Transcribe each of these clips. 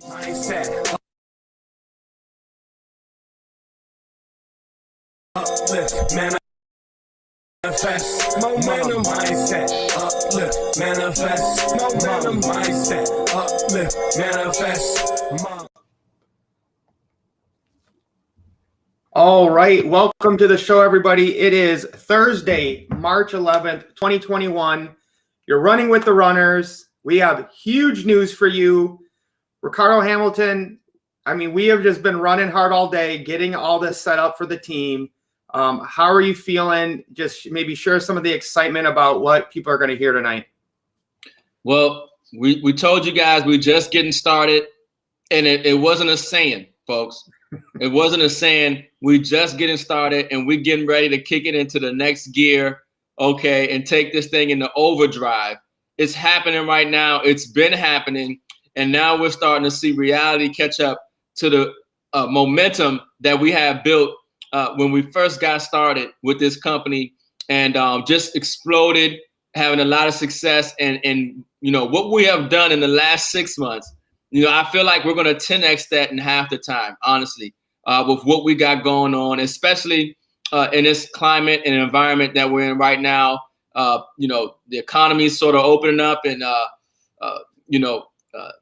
Mindset. Uplift, manifest, momentum, mindset, uplift, manifest, momentum, mindset, uplift, manifest. All right, welcome to the show, everybody. It is Thursday, March 11th, 2021. You're running with the runners. We have huge news for you. Ricardo Hamilton, we have just been running hard all day, getting all this set up for the team. How are you feeling? Just maybe share some of the excitement about what people are going to hear tonight. Well, we told you guys we're just getting started, and it wasn't a saying, folks. It wasn't a saying. We're just getting started, and we're getting ready to kick it into the next gear, okay, and take this thing into overdrive. It's happening right now. It's been happening, and now we're starting to see reality catch up to the momentum that we have built when we first got started with this company, and just exploded, having a lot of success. And you know what we have done in the last 6 months. I feel like we're going to 10x that in half the time, honestly, with what we got going on, especially in this climate and environment that we're in right now. The economy is sort of opening up, and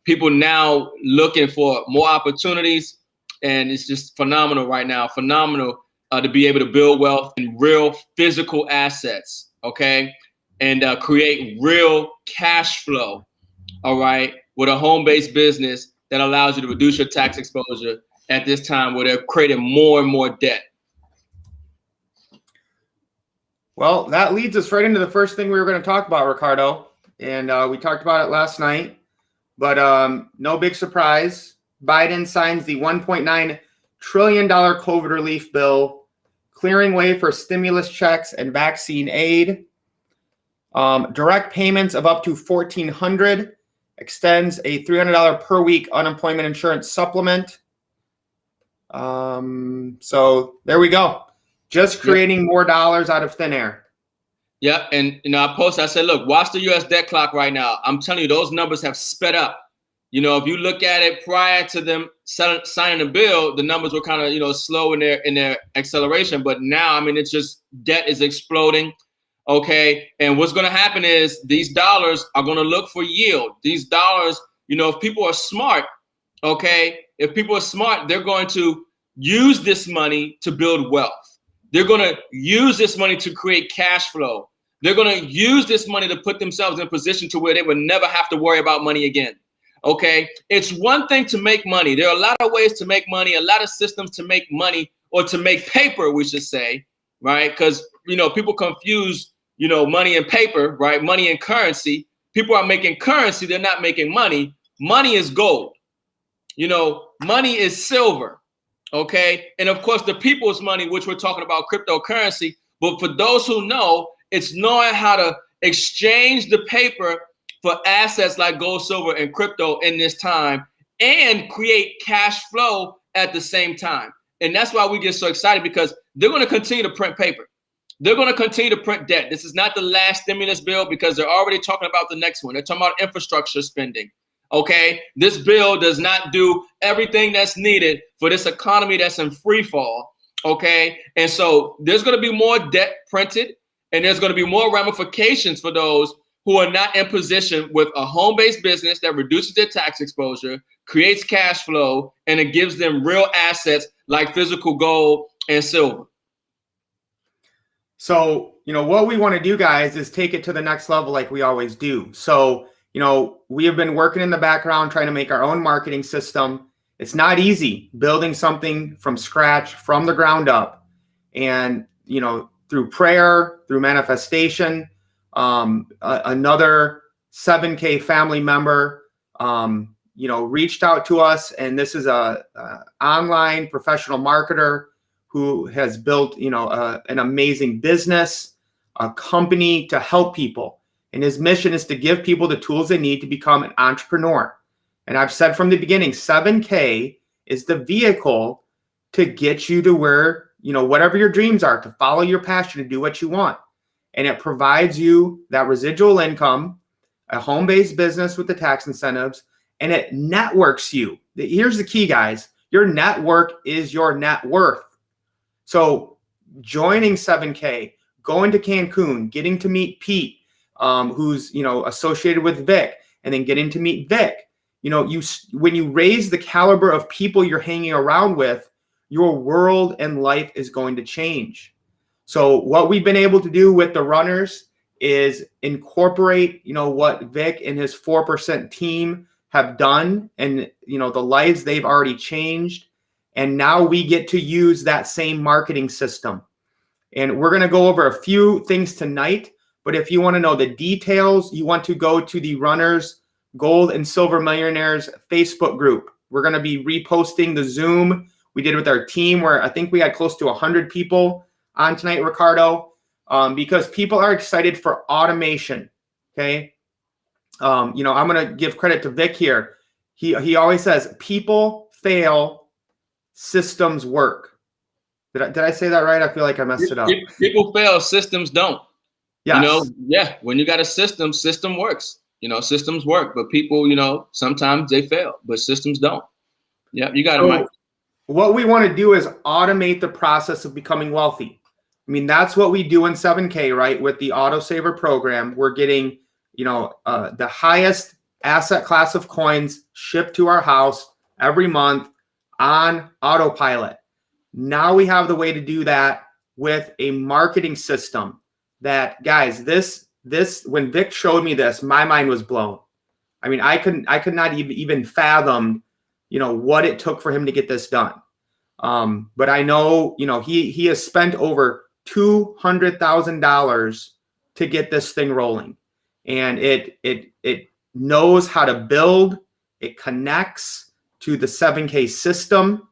people now looking for more opportunities, and it's just phenomenal right now. Phenomenal to be able to build wealth in real physical assets, okay, and create real cash flow. All right, with a home-based business that allows you to reduce your tax exposure at this time where they're creating more and more debt. Well, that leads us right into the first thing we were going to talk about, Ricardo. And we talked about it last night, but no big surprise. Biden signs the $1.9 trillion COVID relief bill, clearing way for stimulus checks and vaccine aid. Direct payments of up to $1,400. Extends a $300 per week unemployment insurance supplement. So there we go. Just creating more dollars out of thin air. Yeah, and I said, look, watch the U.S. debt clock right now. I'm telling you, those numbers have sped up. If you look at it prior to them signing the bill, the numbers were kind of slow in their acceleration. But now, it's just debt is exploding. Okay, and what's going to happen is these dollars are going to look for yield. These dollars, if people are smart, okay, they're going to use this money to build wealth. They're going to use this money to create cash flow. They're going to use this money to put themselves in a position to where they would never have to worry about money again. Okay, it's one thing to make money. There are a lot of ways to make money, a lot of systems to make money, or to make paper, we should say, right? Because, people confuse money and paper, right? Money and currency. People are making currency. They're not making money. Money is gold. Money is silver. Okay. And of course, the people's money, which we're talking about cryptocurrency. But for those who know, it's knowing how to exchange the paper for assets like gold, silver, and crypto in this time, and create cash flow at the same time. And that's why we get so excited, because they're going to continue to print paper. They're going to continue to print debt. This is not the last stimulus bill, because they're already talking about the next one. They're talking about infrastructure spending. Okay, this bill does not do everything that's needed for this economy that's in free fall. Okay, and so there's going to be more debt printed, and there's going to be more ramifications for those who are not in position with a home-based business that reduces their tax exposure, creates cash flow, and it gives them real assets like physical gold and silver. So, what we want to do, guys, is take it to the next level like we always do. So, we have been working in the background trying to make our own marketing system. It's not easy building something from scratch, from the ground up. And, through prayer, through manifestation, another 7K family member, reached out to us. And this is a online professional marketer who has built, an amazing business, a company to help people. And his mission is to give people the tools they need to become an entrepreneur. And I've said from the beginning, 7K is the vehicle to get you to where, whatever your dreams are, to follow your passion and do what you want. And it provides you that residual income, a home-based business with the tax incentives, and it networks you. Here's the key, guys. Your network is your net worth. So joining 7K, going to Cancun, getting to meet Pete, who's, you know, associated with Vic, and then getting to meet Vic. You know, when you raise the caliber of people you're hanging around with, your world and life is going to change. So what we've been able to do with the runners is incorporate, you know, what Vic and his 4% team have done, and, you know, the lives they've already changed. And now we get to use that same marketing system. And we're going to go over a few things tonight, but if you want to know the details, you want to go to the Runners Gold and Silver Millionaires Facebook group. We're going to be reposting the Zoom we did with our team, where I think we had close to 100 people on tonight, Ricardo, because people are excited for automation. Okay. You know, I'm going to give credit to Vic here. He always says people fail, systems work. Did I say that right? I feel like I messed it up. People fail, systems don't. Yes. You know, yeah, when you got a system works. You know, systems work, but people, you know, sometimes they fail, but systems don't. Yeah, you got it, Mike. What we want to do is automate the process of becoming wealthy. I mean, that's what we do in 7K, right? With the autosaver program, we're getting, you know, the highest asset class of coins shipped to our house every month on autopilot. Now we have the way to do that with a marketing system that, guys, this when Vic showed me this, my mind was blown. I mean, I could not even fathom, you know, what it took for him to get this done. But I know, you know, he has spent over $200,000 to get this thing rolling, and it knows how to build. It connects to the 7K system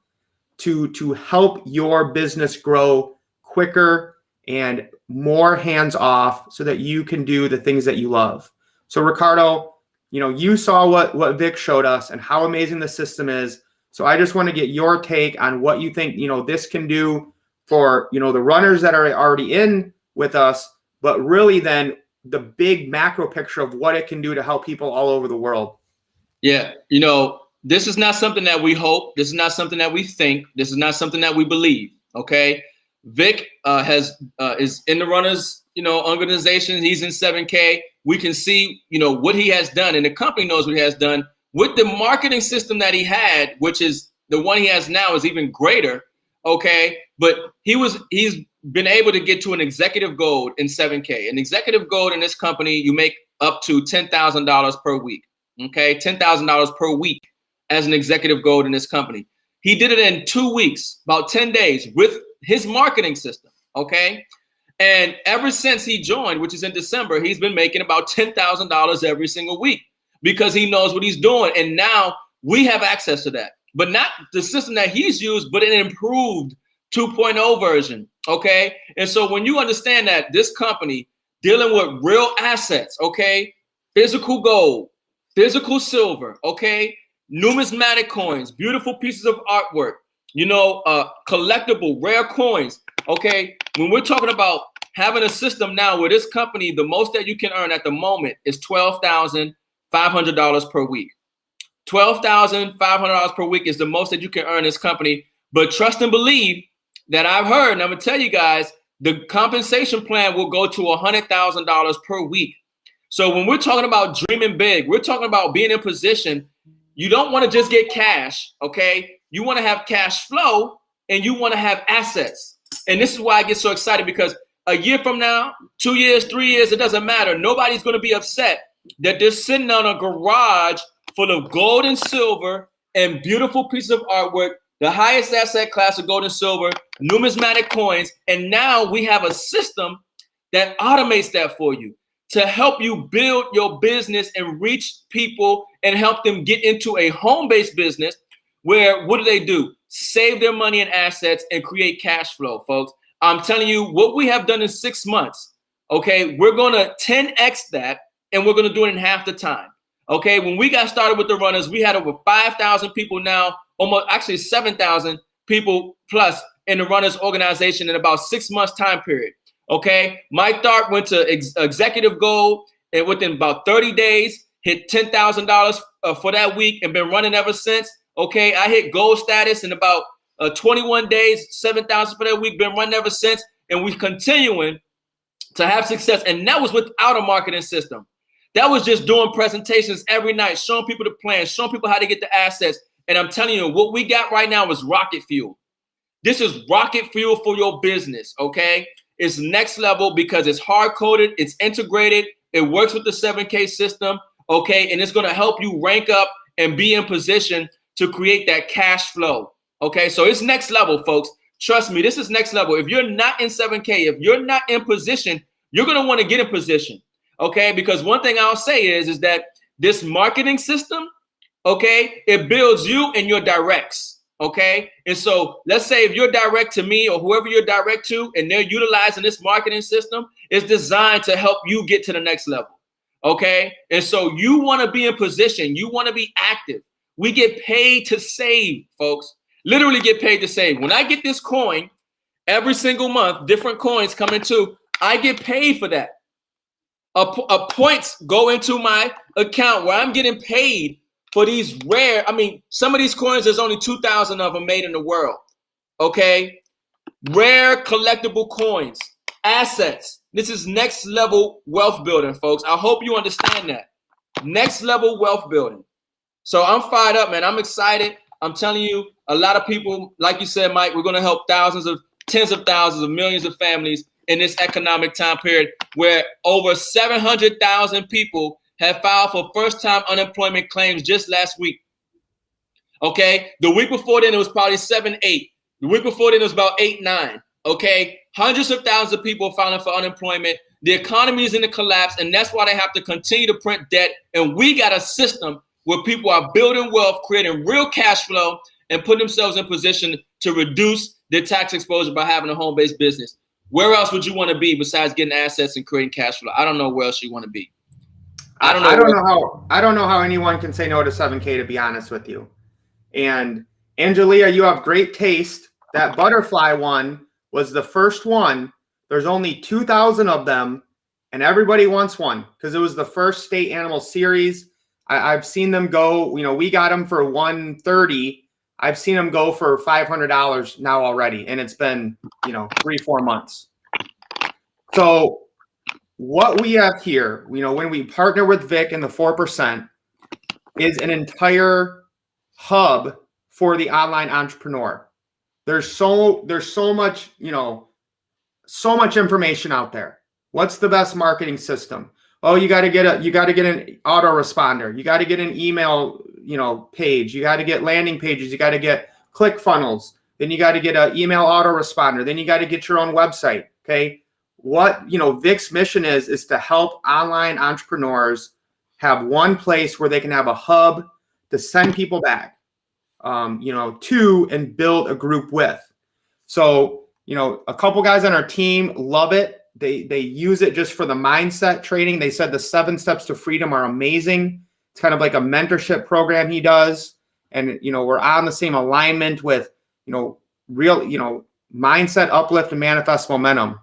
to help your business grow quicker and more hands off, so that you can do the things that you love. So Ricardo, you know, you saw what Vic showed us and how amazing the system is. So I just want to get your take on what you think, you know, this can do for, you know, the runners that are already in with us, but really then the big macro picture of what it can do to help people all over the world. Yeah, you know, this is not something that we hope. This is not something that we think. This is not something that we believe. Okay, Vic is in the runners, you know, organization. He's in 7K. We can see, you know, what he has done, and the company knows what he has done with the marketing system that he had, which is the one he has now is even greater. Okay, but he's been able to get to an executive gold in 7K. An executive gold in this company, you make up to $10,000 per week. Okay, $10,000 per week as an executive gold in this company. He did it in 2 weeks, about 10 days, with his marketing system. Okay, and ever since he joined, which is in December, he's been making about $10,000 every single week because he knows what he's doing. And now we have access to that, but not the system that he's used, but an improved 2.0 version. Okay, and so when you understand that this company dealing with real assets, okay, physical gold, physical silver, okay, numismatic coins, beautiful pieces of artwork, you know, collectible rare coins. Okay, when we're talking about having a system now where this company, the most that you can earn at the moment is $12,500 per week. $12,500 per week is the most that you can earn in this company. But trust and believe that I've heard, and I'm gonna tell you guys, the compensation plan will go to $100,000 per week. So when we're talking about dreaming big, we're talking about being in position. You don't want to just get cash, okay? You want to have cash flow, and you want to have assets. And this is why I get so excited, because a year from now, 2 years, 3 years, it doesn't matter. Nobody's going to be upset that they're sitting on a garage full of gold and silver and beautiful pieces of artwork, the highest asset class of gold and silver, numismatic coins. And now we have a system that automates that for you to help you build your business and reach people and help them get into a home-based business where, what do? Save their money and assets and create cash flow, folks. I'm telling you what we have done in 6 months. Okay, we're going to 10x that, and we're going to do it in half the time. Okay, when we got started with the runners, we had over 5,000 people now, almost actually 7,000 people plus in the runners organization in about 6 months time period. Okay, Mike Tharp went to executive gold, and within about 30 days, hit $10,000 for that week and been running ever since. Okay, I hit gold status in about 21 days, 7,000 for that week, been running ever since, and we're continuing to have success. And that was without a marketing system. That was just doing presentations every night, showing people the plan, showing people how to get the assets. And I'm telling you, what we got right now is rocket fuel. This is rocket fuel for your business, okay? It's next level because it's hard-coded, it's integrated, it works with the 7K system, okay? And it's going to help you rank up and be in position to create that cash flow, okay? So it's next level, folks. Trust me, this is next level. If you're not in 7K, if you're not in position, you're going to want to get in position, okay? Because one thing I'll say is that this marketing system, okay, it builds you and your directs, okay? And so let's say if you're direct to me or whoever you're direct to and they're utilizing this marketing system, it's designed to help you get to the next level, okay? And so you want to be in position. You want to be active. We get paid to save, folks. Literally get paid to save. When I get this coin, every single month, different coins come into, I get paid for that. A points go into my account where I'm getting paid for these rare, I mean, some of these coins, there's only 2,000 of them made in the world, okay? Rare collectible coins, assets. This is next level wealth building, folks. I hope you understand that. Next level wealth building. So I'm fired up, man. I'm excited. I'm telling you, a lot of people, like you said, Mike, we're going to help thousands of, tens of thousands of millions of families in this economic time period where over 700,000 people have filed for first-time unemployment claims just last week. Okay? The week before then, it was probably 7, 8. The week before then, it was about 8, 9. Okay? Hundreds of thousands of people filing for unemployment. The economy is in a collapse, and that's why they have to continue to print debt. And we got a system where people are building wealth, creating real cash flow, and putting themselves in position to reduce their tax exposure by having a home-based business. Where else would you want to be besides getting assets and creating cash flow? I don't know where else you want to be. I don't know how anyone can say no to 7K, to be honest with you. And Angelia, you have great taste. That butterfly one was the first one. There's only 2,000 of them, and everybody wants one because it was the first state animal series. I've seen them go, you know, we got them for $130. I've seen them go for $500 now already, and it's been, you know, 3-4 months. So what we have here, you know, when we partner with Vic and the 4%, is an entire hub for the online entrepreneur. There's so much, you know, so much information out there. What's the best marketing system? Oh, you got to get an autoresponder. You got to get an email, you know, page. You got to get landing pages. You got to get click funnels. Then you got to get an email autoresponder. Then you got to get your own website. Okay. What, you know, Vic's mission is to help online entrepreneurs have one place where they can have a hub to send people back, you know, to and build a group with. So, you know, a couple guys on our team love it. They use it just for the mindset training. They said the 7 steps to freedom are amazing. It's kind of like a mentorship program he does. And, you know, we're on the same alignment with, you know, real, you know, mindset uplift and manifest momentum.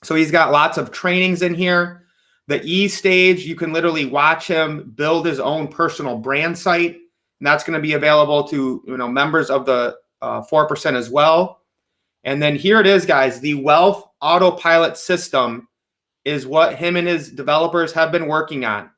So he's got lots of trainings in here. The E stage, you can literally watch him build his own personal brand site. And that's going to be available to, you know, members of the 4% as well. And then here it is, guys. The Wealth Autopilot system is what him and his developers have been working on.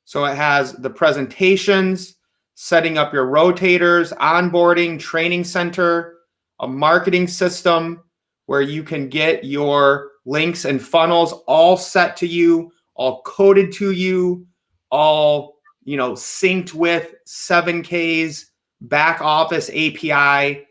So it has the presentations, setting up your rotators, onboarding, training center, a marketing system where you can get your links and funnels all set to you, all coded to you, all, you know, synced with 7K's back office API.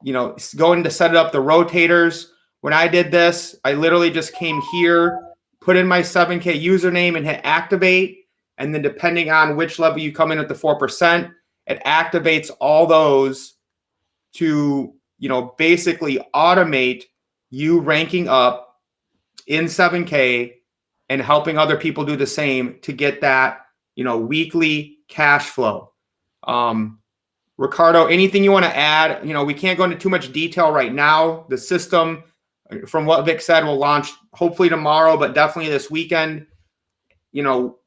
You know, going to set it up the rotators. When I did this, I literally just came here, put in my 7K username and hit activate. And then depending on which level you come in at the 4%, it activates all those to, you know, basically automate you ranking up in 7K and helping other people do the same to get that, you know, weekly cash flow. Ricardo, anything you want to add? You know, we can't go into too much detail right now. The system, from what Vic said, will launch hopefully tomorrow, but definitely this weekend. you know,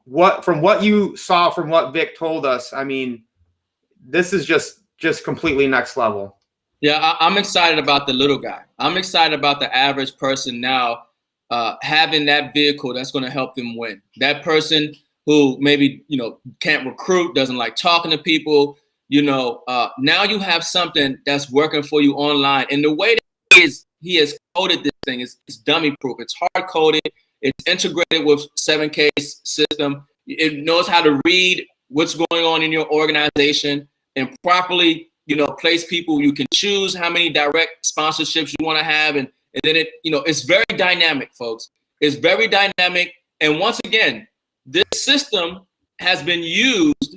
from what you saw, from what Vic told us, I mean, this is just completely next level. Yeah, I'm excited about the little guy. I'm excited about the average person now having that vehicle that's going to help them win. That person who maybe, you know, can't recruit, doesn't like talking to people, you know, now you have something that's working for you online. And the way that he has coded this thing is dummy proof. It's hard coded. It's integrated with 7K's system. It knows how to read what's going on in your organization and properly, you know, place people. You can choose how many direct sponsorships you want to have. And then it, you know, it's very dynamic, folks. It's very dynamic. And once again, this system has been used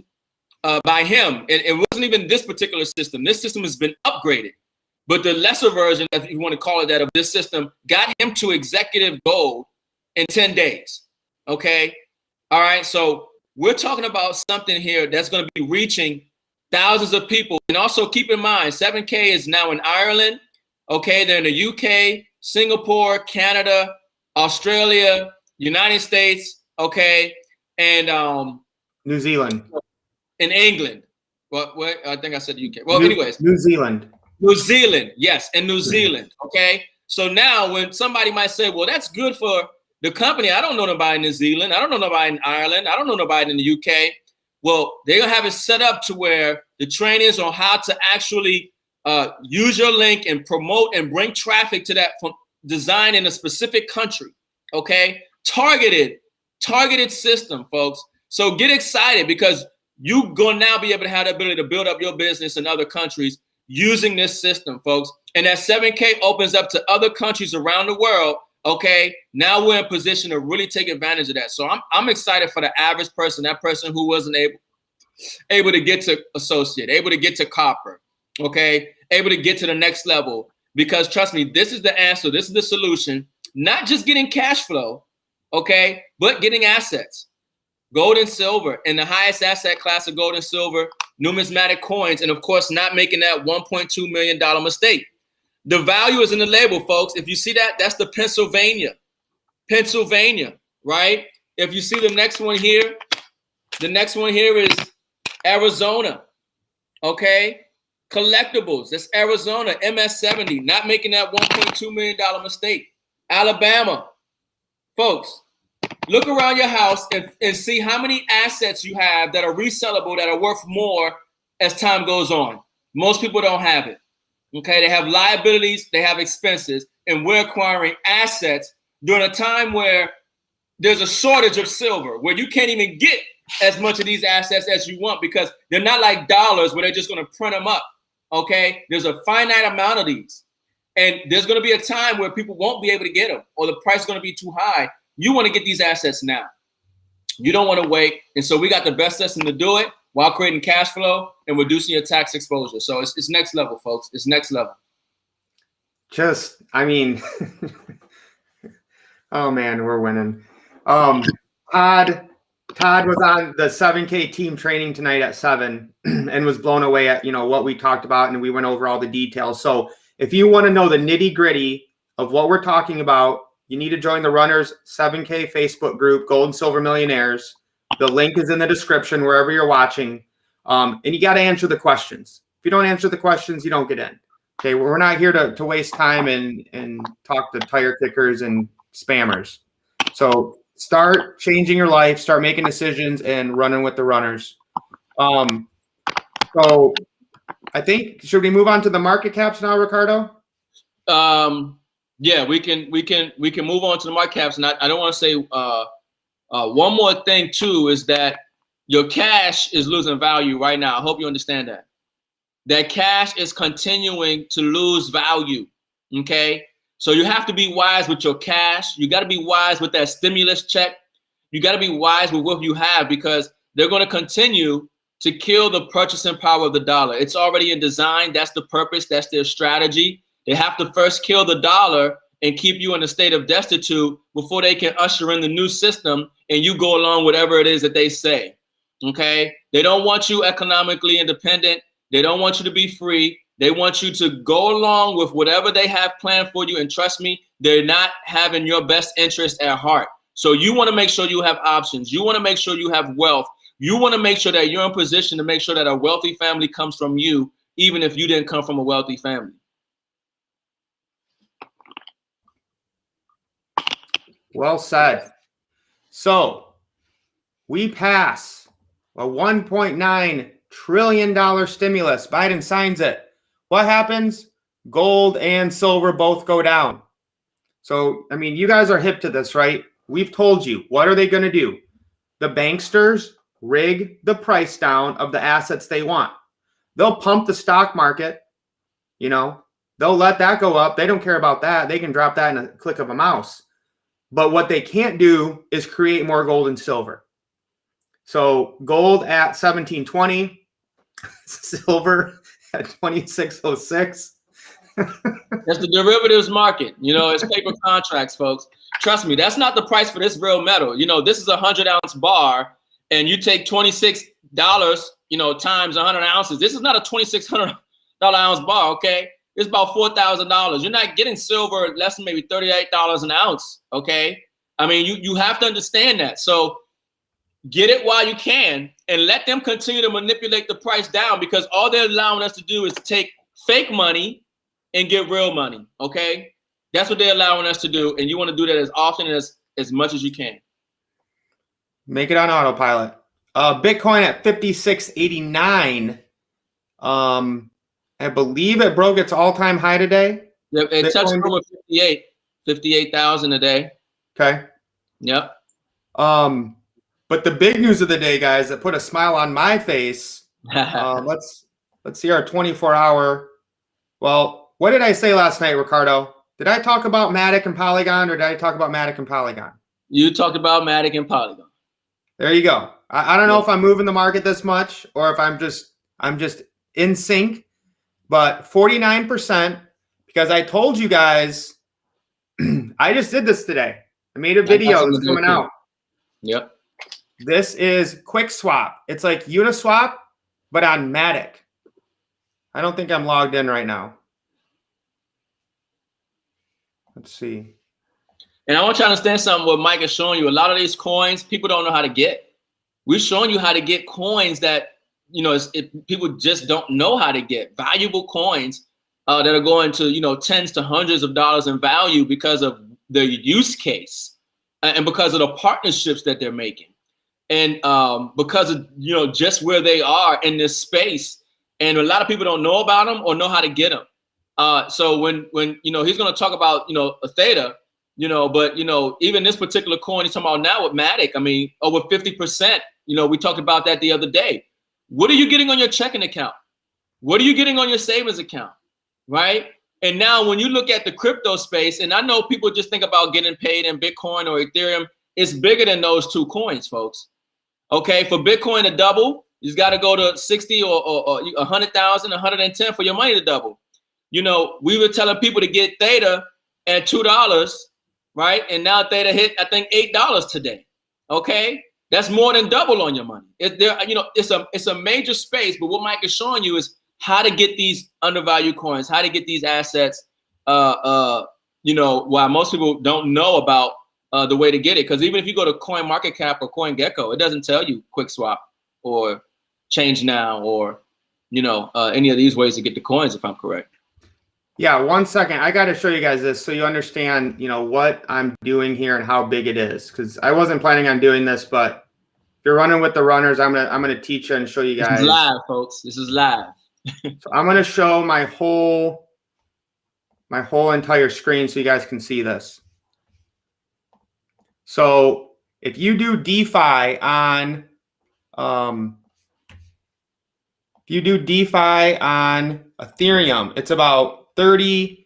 by him. It wasn't even this particular system. This system has been upgraded. But the lesser version, if you want to call it that, of this system got him to executive gold in 10 days. Okay. All right. So we're talking about something here that's going to be reaching thousands of people. And also keep in mind, 7K is now in Ireland. Okay. They're in the UK, Singapore, Canada, Australia, United States. Okay. And New Zealand. In England. Well, I think I said the UK. Well, anyways. New Zealand. New Zealand. Yes. In New Zealand. Okay. So now when somebody might say, well, that's good for the company. I don't know nobody in New Zealand. I don't know nobody in Ireland. I don't know nobody in the UK. Well, they're going to have it set up to where the trainings on how to actually use your link and promote and bring traffic to that design in a specific country. Okay. Targeted system, folks. So get excited because you're going to now be able to have the ability to build up your business in other countries using this system, folks. And that 7K opens up to other countries around the world. Okay, now we're in position to really take advantage of that. So I'm excited for the average person, that person who wasn't able to get to associate, able to get to copper, okay, able to get to the next level. Because trust me, this is the answer. This is the solution. Not just getting cash flow, okay, but getting assets. Gold and silver, and the highest asset class of gold and silver, numismatic coins, and of course, not making that $1.2 million mistake. The value is in the label, folks. If you see that, that's the Pennsylvania, right? If you see the next one here is Arizona, okay? Collectibles, that's Arizona, MS70, not making that $1.2 million mistake. Alabama, folks, look around your house and see how many assets you have that are resellable, that are worth more as time goes on. Most people don't have it. Okay, they have liabilities, they have expenses, and we're acquiring assets during a time where there's a shortage of silver, where you can't even get as much of these assets as you want because they're not like dollars where they're just going to print them up. Okay, there's a finite amount of these, and there's going to be a time where people won't be able to get them, or the price is going to be too high. You want to get these assets now. You don't want to wait, and so we got the best system to do it while creating cash flow and reducing your tax exposure. So it's next level, folks. It's next level. I mean, oh man, we're winning. Todd was on the 7K team training tonight at 7 and was blown away at, you know, what we talked about, and we went over all the details. So if you want to know the nitty gritty of what we're talking about, you need to join the Runners 7K Facebook group, Gold and Silver Millionaires. The link is in the description wherever you're watching. And you got to answer the questions. If you don't answer the questions, you don't get in. Okay, we're not here to waste time and talk to tire kickers and spammers. So start changing your life, start making decisions, and running with the Runners. So I think, should we move on to the market caps now, Ricardo? Yeah, we can move on to the market caps. And I don't want to say one more thing too is that your cash is losing value right now. I hope you understand that. That cash is continuing to lose value. Okay, so you have to be wise with your cash. You got to be wise with that stimulus check. You got to be wise with what you have, because they're going to continue to kill the purchasing power of the dollar. It's already in design. That's the purpose. That's their strategy. They have to first kill the dollar and keep you in a state of destitute before they can usher in the new system and you go along with whatever it is that they say. Okay? They don't want you economically independent. They don't want you to be free. They want you to go along with whatever they have planned for you. And trust me, they're not having your best interest at heart. So you want to make sure you have options. You want to make sure you have wealth. You want to make sure that you're in position to make sure that a wealthy family comes from you, even if you didn't come from a wealthy family. Well said. So we pass a $1.9 trillion stimulus. Biden signs it. What happens? Gold and silver both go down. So, I mean, you guys are hip to this, right? We've told you. What are they going to do? The banksters rig the price down of the assets they want. They'll pump the stock market. You know, they'll let that go up. They don't care about that. They can drop that in a click of a mouse. But what they can't do is create more gold and silver. So gold at 1720, silver at 2606. That's the derivatives market. You know, it's paper contracts, folks. Trust me, that's not the price for this real metal. You know, this is a 100-ounce bar, and you take $26, you know, times 100 ounces. This is not a $2,600 ounce bar, okay? It's about $4,000. You're not getting silver less than maybe $38 an ounce, okay? I mean, you have to understand that. So get it while you can and let them continue to manipulate the price down, because all they're allowing us to do is take fake money and get real money, okay? That's what they're allowing us to do, and you want to do that as often as much as you can. Make it on autopilot. Bitcoin at 5689. I believe it broke its all-time high today. Yeah, it touched over 58,000 a day. Okay. Yep. But the big news of the day, guys, that put a smile on my face. Let's see our 24-hour. Well, what did I say last night, Ricardo? Did I talk about Matic and Polygon, or did I talk about Matic and Polygon? You talked about Matic and Polygon. There you go. I don't know if I'm moving the market this much or if I'm just in sync, but 49%, because I told you guys, I just did this today. I made a video that's coming out. Yep. This is Quick Swap. It's like Uniswap, but on Matic. I don't think I'm logged in right now. Let's see. And I want you to understand something what Mike is showing you. A lot of these coins, people don't know how to get. We're showing you how to get coins that, you know, people just don't know how to get. Valuable coins that are going to, you know, tens to hundreds of dollars in value because of the use case and because of the partnerships that they're making. And because of, you know, just where they are in this space. And a lot of people don't know about them or know how to get them. So when you know, he's going to talk about, you know, a theta, you know, but, you know, even this particular coin he's talking about now with Matic, I mean, over 50%, you know, we talked about that the other day. What are you getting on your checking account? What are you getting on your savings account? Right? And now when you look at the crypto space, and I know people just think about getting paid in Bitcoin or Ethereum, it's bigger than those two coins, folks. Okay, for Bitcoin to double, you got to go to 60 or 100,000, 110 for your money to double. You know, we were telling people to get Theta at $2, right? And now Theta hit, I think, $8 today. Okay, that's more than double on your money. You know, it's a major space. But what Mike is showing you is how to get these undervalued coins, how to get these assets. You know, while most people don't know about the way to get it, because even if you go to CoinMarketCap or CoinGecko, it doesn't tell you QuickSwap or Change Now or, you know, any of these ways to get the coins, if I'm correct. Yeah, 1 second. I got to show you guys this so you understand, you know, what I'm doing here and how big it is. Because I wasn't planning on doing this, but if you're running with the runners, I'm gonna teach you and show you guys. This is live, folks. This is live. So I'm gonna show my whole entire screen so you guys can see this. So if you do DeFi on Ethereum, it's about $30,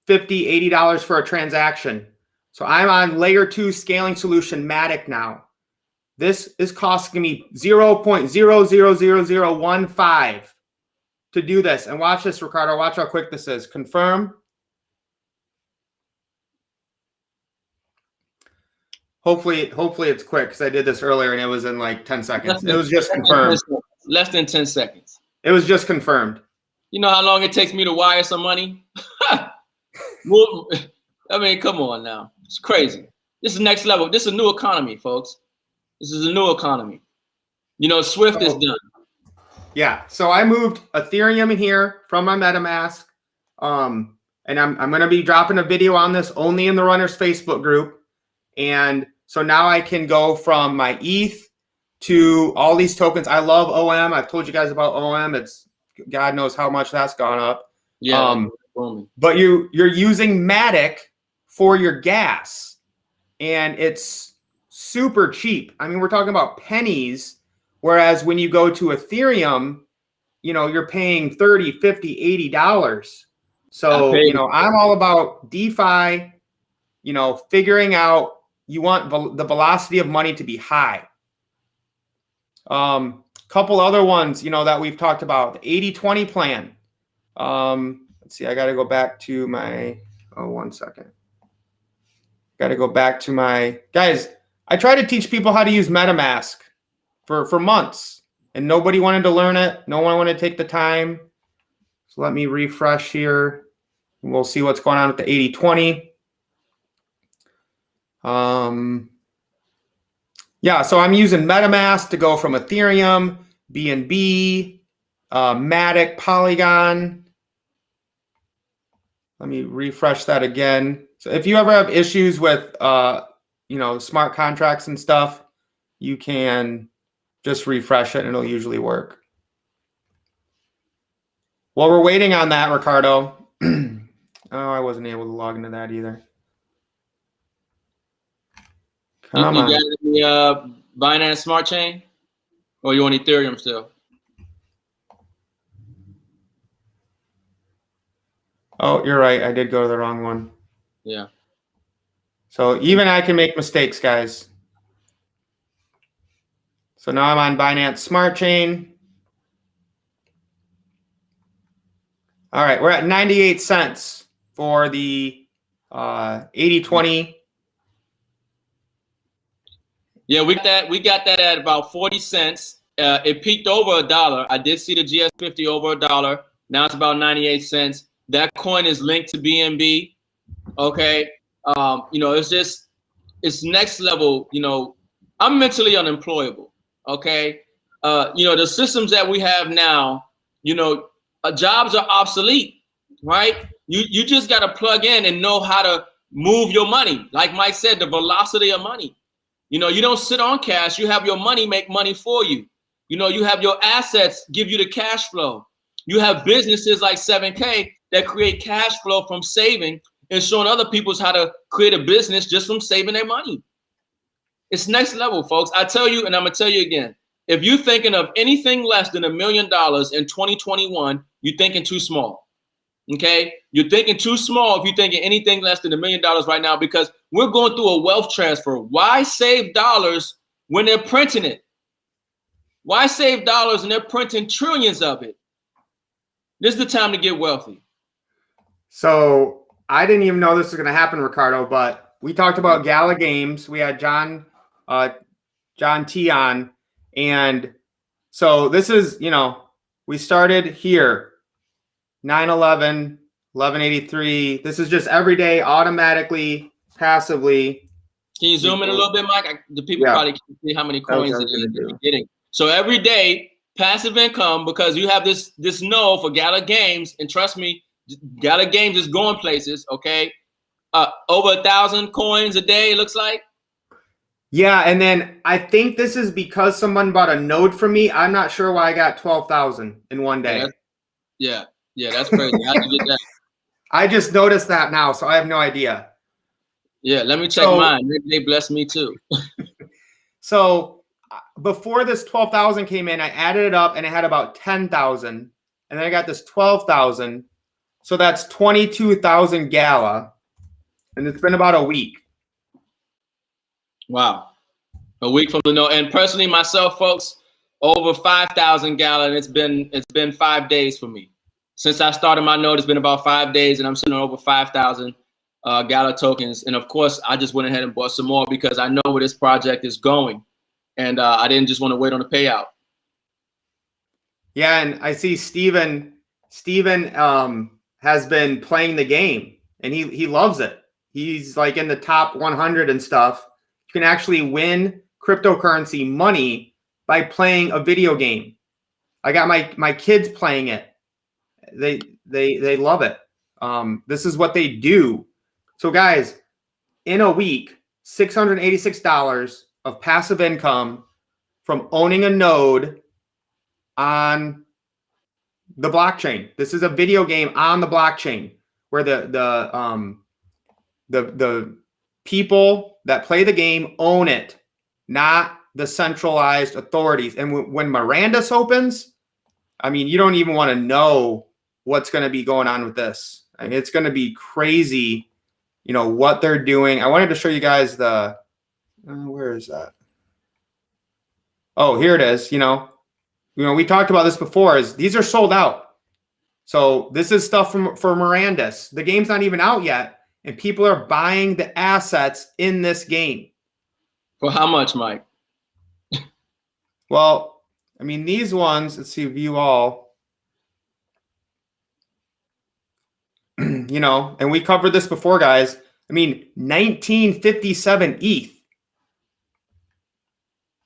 $50, $80 for a transaction. So I'm on layer 2 scaling solution Matic now. This is costing me 0.000015 to do this. And watch this, Ricardo. Watch how quick this is. Confirm. Hopefully it's quick, because I did this earlier and it was in like 10 seconds. It was just confirmed. Less than 10 seconds. It was just confirmed. You know how long it takes me to wire some money? Well, I mean, come on now. It's crazy. This is next level. This is a new economy, folks. This is a new economy. You know, Swift is done. Yeah. So I moved Ethereum in here from my MetaMask. And I'm going to be dropping a video on this only in the Runners Facebook group. And so now I can go from my ETH to all these tokens. I love OM. I've told you guys about OM. It's God knows how much that's gone up. Yeah. But you're using Matic for your gas, and it's super cheap. I mean, we're talking about pennies, whereas when you go to Ethereum, you know, you're paying $30, $50, $80. So, you know, I'm all about DeFi, you know, figuring out you want the velocity of money to be high. Couple other ones, you know, that we've talked about, the 80-20 plan. Let's see, I got to go back to my, one second. Got to go back to my, guys, I try to teach people how to use MetaMask for months, and nobody wanted to learn it. No one wanted to take the time. So let me refresh here. We'll see what's going on with the 80-20. Yeah, so I'm using MetaMask to go from Ethereum, BNB, Matic, Polygon. Let me refresh that again. So if you ever have issues with, you know, smart contracts and stuff, you can just refresh it and it'll usually work. While we're waiting on that, Ricardo, oh, I wasn't able to log into that either. Come on. You got the Binance Smart Chain, or you want Ethereum still? Oh, you're right. I did go to the wrong one. Yeah. So even I can make mistakes, guys. So now I'm on Binance Smart Chain. All right, we're at 98 cents for the 80-20. Yeah, we got that at about 40 cents. It peaked over $1. I did see the GS50 over $1. Now it's about 98 cents. That coin is linked to BNB. Okay. You know, it's next level. You know, I'm mentally unemployable. Okay. You know, the systems that we have now, you know, jobs are obsolete, right? You just got to plug in and know how to move your money. Like Mike said, the velocity of money. You know, you don't sit on cash. You have your money make money for you. You know, you have your assets give you the cash flow. You have businesses like 7K that create cash flow from saving and showing other people how to create a business just from saving their money. It's next level, folks. I tell you, and I'm going to tell you again, if you're thinking of anything less than $1 million in 2021, you're thinking too small. Okay? You're thinking too small if you're thinking anything less than $1 million right now, because we're going through a wealth transfer. Why save dollars when they're printing it? Why save dollars and they're printing trillions of it? This is the time to get wealthy. So I didn't even know this was going to happen, Ricardo, but we talked about Gala Games. We had John T on. And so this is, you know, we started here, 9/11, 1183. This is just every day, automatically, passively. Can you zoom in a little bit, Mike? The people probably can't see how many coins they're getting. So every day, passive income, because you have this know for Gala Games, and trust me, Gala Games is going places, okay? Over 1,000 coins a day, it looks like. Yeah, and then I think this is because someone bought a node from me. I'm not sure why I got 12,000 in one day. Yeah, that's crazy. How did you get that? I just noticed that now, so I have no idea. Yeah, let me check mine. Maybe they blessed me too. So before this 12,000 came in, I added it up and it had about 10,000. And then I got this 12,000. So that's 22,000 Gala. And it's been about a week. Wow. A week from the no. And personally, myself, folks, over 5,000 Gala, and it's been 5 days for me. Since I started my node, it's been about 5 days, and I'm sitting on over 5,000 Gala tokens. And of course, I just went ahead and bought some more because I know where this project is going. And I didn't just want to wait on the payout. Yeah, and I see Steven has been playing the game, and he loves it. He's like in the top 100 and stuff. You can actually win cryptocurrency money by playing a video game. I got my kids playing it. They love it. This is what they do. So guys, in a week, $686 of passive income from owning a node on the blockchain. This is a video game on the blockchain where the people that play the game own it, not the centralized authorities. And when Mirandus opens, I mean, you don't even want to know what's going to be going on with this. I mean, it's going to be crazy, you know, what they're doing. I wanted to show you guys the, where is that? Oh, here it is. You know, we talked about this before, is these are sold out. So this is stuff for Mirandus. The game's not even out yet, and people are buying the assets in this game. For how much, Mike? Well, I mean, these ones, let's see, view all. You know, and we covered this before, guys. I mean, 1957 ETH.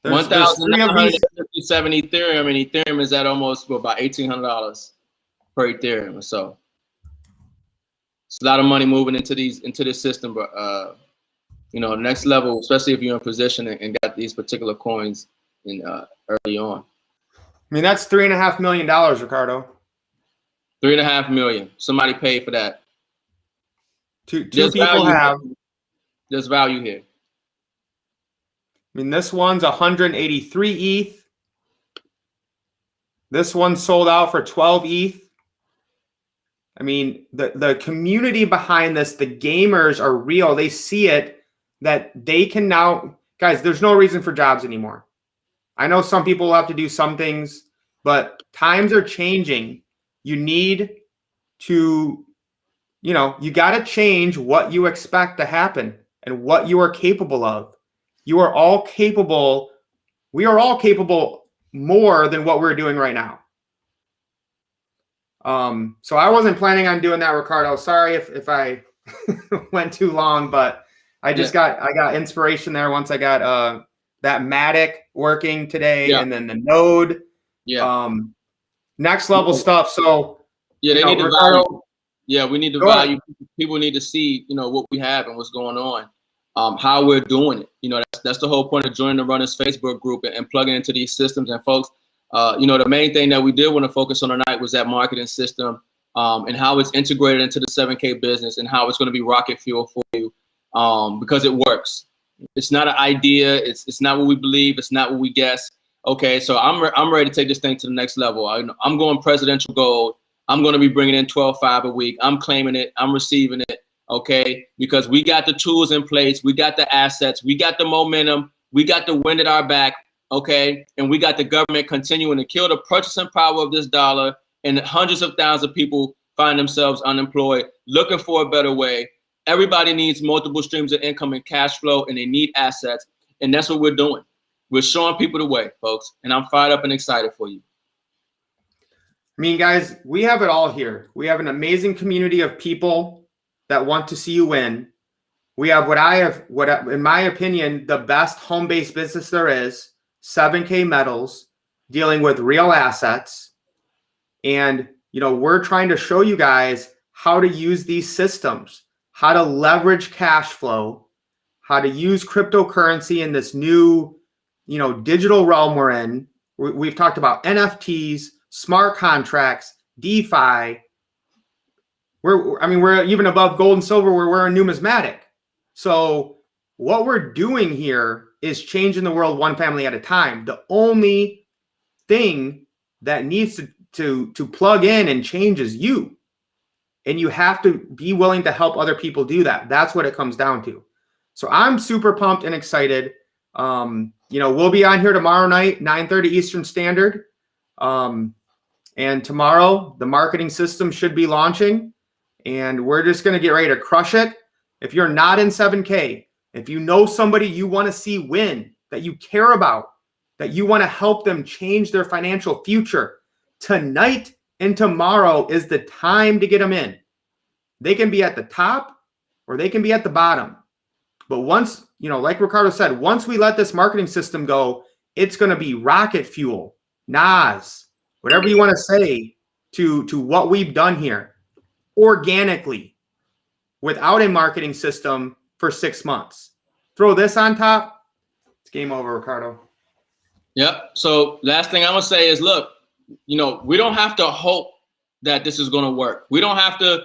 There's 1,957 Ethereum, and Ethereum is at almost about $1,800 per Ethereum. So it's a lot of money moving into this system, but you know, next level, especially if you're in position and got these particular coins in early on. I mean, that's $3.5 million, Ricardo. 3.5 million. Somebody paid for that. Two people have. There's value here. I mean, this one's 183 ETH. This one sold out for 12 ETH. I mean, the community behind this, the gamers are real. They see it, that they can now, guys, there's no reason for jobs anymore. I know some people will have to do some things, but times are changing. You need to, you know, you got to change what you expect to happen and what you are capable of. You are all capable. We are all capable more than what we're doing right now. So I wasn't planning on doing that, Ricardo. Sorry if I went too long, but I just I got inspiration there once I got that Matic working today, and then the node. Next level stuff. So yeah, they need to value. Yeah, we need to value. People need to see, you know, what we have and what's going on. How we're doing it. You know, that's the whole point of joining the Runners Facebook group and plugging into these systems. And folks, you know, the main thing that we did want to focus on tonight was that marketing system and how it's integrated into the 7K business and how it's going to be rocket fuel for you because it works. It's not an idea. It's not what we believe. It's not what we guess. Okay, so I'm ready to take this thing to the next level. I'm going presidential gold. I'm going to be bringing in 12.5 a week. I'm claiming it. I'm receiving it. Okay, because we got the tools in place, we got the assets, we got the momentum, we got the wind at our back, okay, and we got the government continuing to kill the purchasing power of this dollar, and hundreds of thousands of people find themselves unemployed, looking for a better way. Everybody needs multiple streams of income and cash flow, and they need assets, and that's what we're doing. We're showing people the way, folks, and I'm fired up and excited for you. I mean, guys, we have it all here. We have an amazing community of people that want to see you win. We have what in my opinion, the best home-based business there is, 7K Metals, dealing with real assets. And, you know, we're trying to show you guys how to use these systems, how to leverage cash flow, how to use cryptocurrency in this new, you know, digital realm we're in. We've talked about NFTs, smart contracts, DeFi. We're even above gold and silver where we're numismatic. So what we're doing here is changing the world one family at a time. The only thing that needs to plug in and change is you. And you have to be willing to help other people do that. That's what it comes down to. So I'm super pumped and excited. You know, we'll be on here tomorrow night, 9:30 Eastern Standard. And tomorrow the marketing system should be launching. And we're just going to get ready to crush it. If you're not in 7K, if you know somebody you want to see win, that you care about, that you want to help them change their financial future, tonight and tomorrow is the time to get them in. They can be at the top or they can be at the bottom. But once, like Ricardo said, once we let this marketing system go, it's going to be rocket fuel, NAS, whatever you want to say to what we've done here organically without a marketing system for 6 months. Throw this on top, it's game over, Ricardo. Yep. So last thing I'm going to say is, look, we don't have to hope that this is going to work. We don't have to,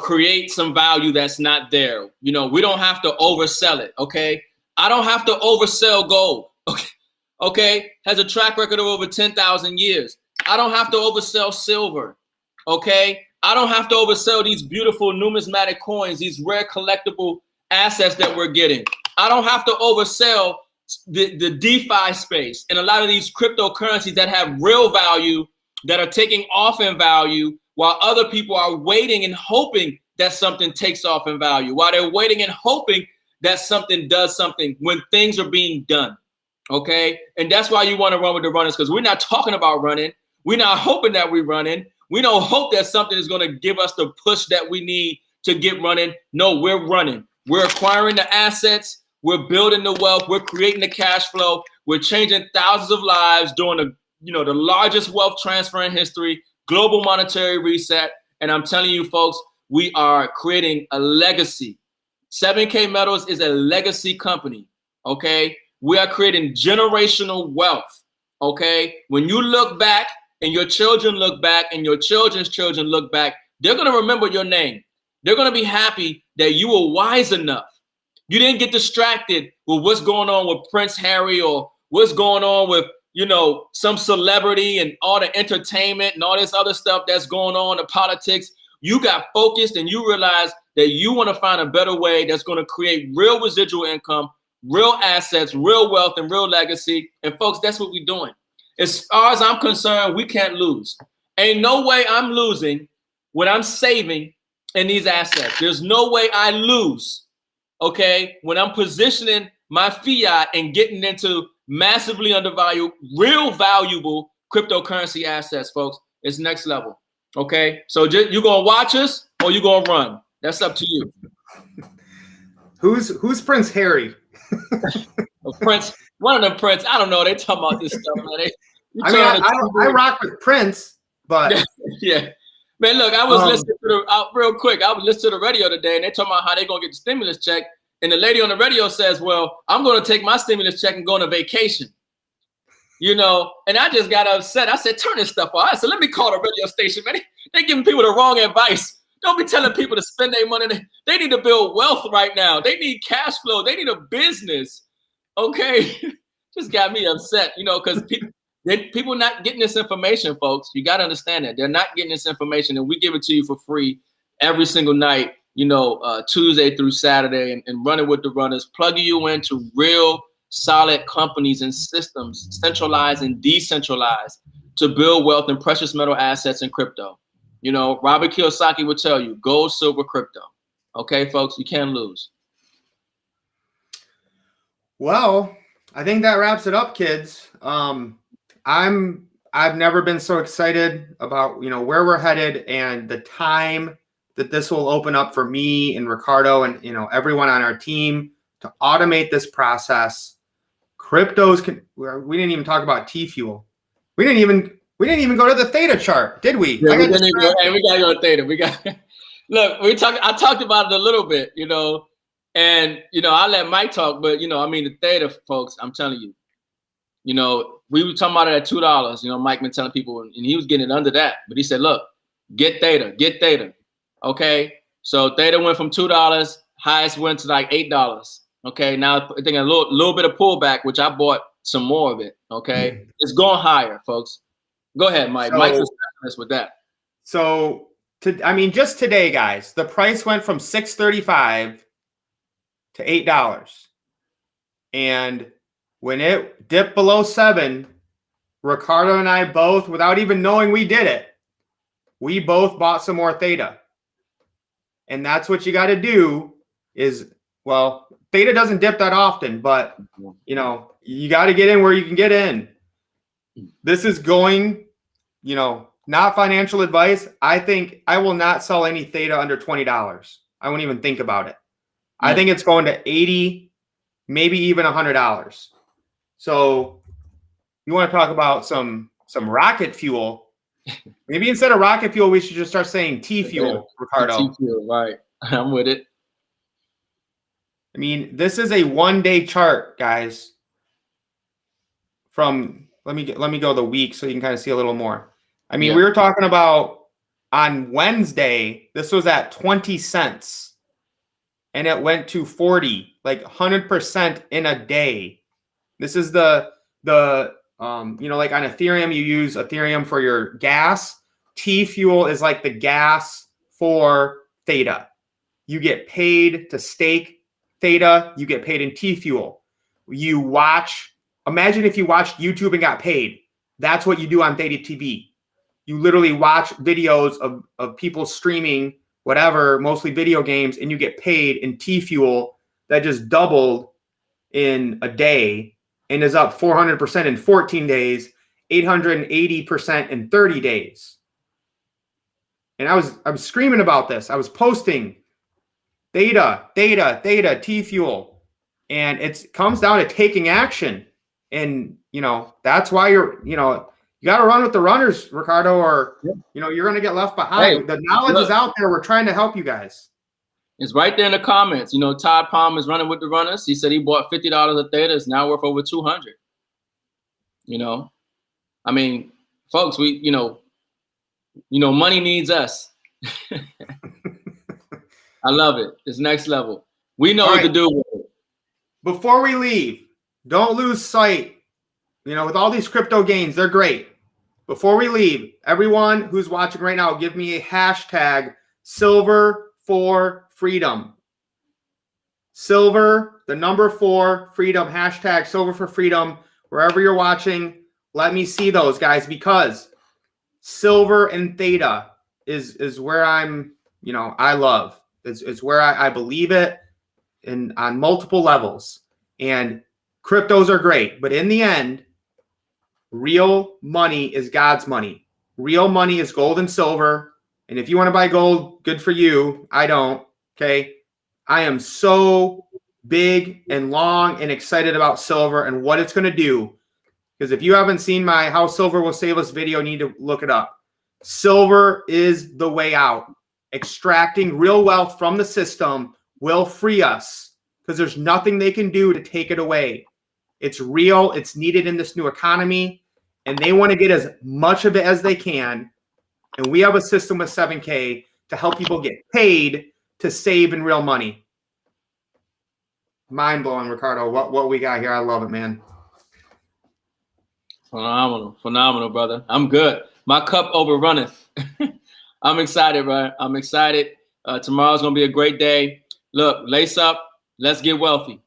create some value that's not there. We don't have to oversell it. Okay. I don't have to oversell gold. Okay. Okay. Has a track record of over 10,000 years. I don't have to oversell silver. Okay. I don't have to oversell these beautiful numismatic coins, these rare collectible assets that we're getting. I don't have to oversell the DeFi space and a lot of these cryptocurrencies that have real value, that are taking off in value, while other people are waiting and hoping that something takes off in value, while they're waiting and hoping that something does something when things are being done. Okay. And that's why you want to run with the runners, because we're not talking about running. We're not hoping that we're running. We don't hope that something is going to give us the push that we need to get running. No, we're running. We're acquiring the assets. We're building the wealth. We're creating the cash flow. We're changing thousands of lives, doing the largest wealth transfer in history, global monetary reset. And I'm telling you, folks, we are creating a legacy. 7K Metals is a legacy company. Okay. We are creating generational wealth. Okay. When you look back and your children look back and your children's children look back, they're going to remember your name. They're going to be happy that you were wise enough. You didn't get distracted with what's going on with Prince Harry or what's going on with, some celebrity and all the entertainment and all this other stuff that's going on, the politics. You got focused and you realized that you want to find a better way that's going to create real residual income, real assets, real wealth, and real legacy. And folks, that's what we're doing. As far as I'm concerned, we can't lose. Ain't no way I'm losing when I'm saving in these assets. There's no way I lose, okay, when I'm positioning my fiat and getting into massively undervalued, real valuable cryptocurrency assets, folks. It's next level, okay? So you going to watch us or you going to run? That's up to you. Who's Prince Harry? Prince, one of them Prince. I don't know. They talking about this stuff, man. I rock with Prince, but yeah, man. Look, I was listening to real quick. I was listening to the radio today, and they talking about how they gonna get the stimulus check. And the lady on the radio says, "Well, I'm gonna take my stimulus check and go on a vacation." And I just got upset. I said, "Turn this stuff off." I said, "Let me call the radio station, man. They giving people the wrong advice. Don't be telling people to spend their money. They need to build wealth right now. They need cash flow. They need a business." Okay, just got me upset, because people not getting this information, folks. You got to understand that they're not getting this information, and we give it to you for free every single night, Tuesday through Saturday, and running with the runners, plugging you into real solid companies and systems, centralized and decentralized, to build wealth in precious metal assets and crypto. Robert Kiyosaki would tell you, gold, silver, crypto. Okay, folks, you can't lose. Well, I think that wraps it up, kids. I've never been so excited about, where we're headed and the time that this will open up for me and Ricardo and, everyone on our team to automate this process. Cryptos we didn't even talk about T-Fuel. We didn't even go to the theta chart, did we? Yeah, we gotta go to theta. Look, I talked about it a little bit, and I let Mike talk, but the theta folks, I'm telling you, we were talking about it at $2. Mike been telling people, and he was getting it under that, but he said, "Look, get theta." Okay, so theta went from $2, highest went to like $8. Okay, now I think a little bit of pullback, which I bought some more of it. Okay, it's going higher, folks. Go ahead, Mike. Mike's a specialist with that. So, just today, guys, the price went from $6.35 to $8, and when it dipped below $7, Ricardo and I both, without even knowing we did it, we both bought some more theta. And that's what you got to do is, well, theta doesn't dip that often, but, you got to get in where you can get in. This is going, not financial advice. I think I will not sell any theta under $20. I won't even think about it. I think it's going to 80, maybe even $100. So you want to talk about some rocket fuel? Maybe instead of rocket fuel, we should just start saying T fuel, Ricardo. T fuel, right? I'm with it. I mean, this is a 1-day chart, guys. From let me go the week so you can kind of see a little more. I mean, we were talking about on Wednesday, this was at 20 cents and it went to 40, like 100% in a day. This is the you know, like on Ethereum, you use Ethereum for your gas. T fuel is like the gas for Theta. You get paid to stake Theta, you get paid in T fuel. You watch, imagine if you watched YouTube and got paid. That's what you do on Theta TV. You literally watch videos of people streaming whatever, mostly video games, and you get paid in T fuel that just doubled in a day and is up 400% in 14 days, 880% in 30 days. And I was screaming about this. I was posting Theta, T fuel. And it comes down to taking action. And, you know, that's why you got to run with the runners, Ricardo, or, you know, you're going to get left behind. Hey, the knowledge is out there. We're trying to help you guys. It's right there in the comments. You know, Todd Palm is running with the runners. He said he bought $50 of Theta. It's now worth over $200. You know, I mean, folks, you know, money needs us. I love it. It's next level. We know what to do with it. Before we leave, don't lose sight. You know, with all these crypto gains, they're great. Before we leave, everyone who's watching right now, give me a hashtag silver for freedom. Silver, the number 4 freedom, hashtag silver for freedom. Wherever you're watching, let me see those, guys, because silver and Theta is where I'm, you know, I love. It's where I believe it and on multiple levels. And cryptos are great, but in the end, real money is God's money. Real money is gold and silver. And if you want to buy gold, good for you. I don't. Okay. I am so big and long and excited about silver and what it's going to do. Because if you haven't seen my How Silver Will Save Us video, you need to look it up. Silver is the way out. Extracting real wealth from the system will free us because there's nothing they can do to take it away. It's real. It's needed in this new economy. And they want to get as much of it as they can. And we have a system with 7K to help people get paid to save in real money. Mind blowing, Ricardo. What we got here. I love it, man. Phenomenal, brother. I'm good. My cup overrunneth. I'm excited, bro. I'm excited. Tomorrow's going to be a great day. Look, lace up. Let's get wealthy.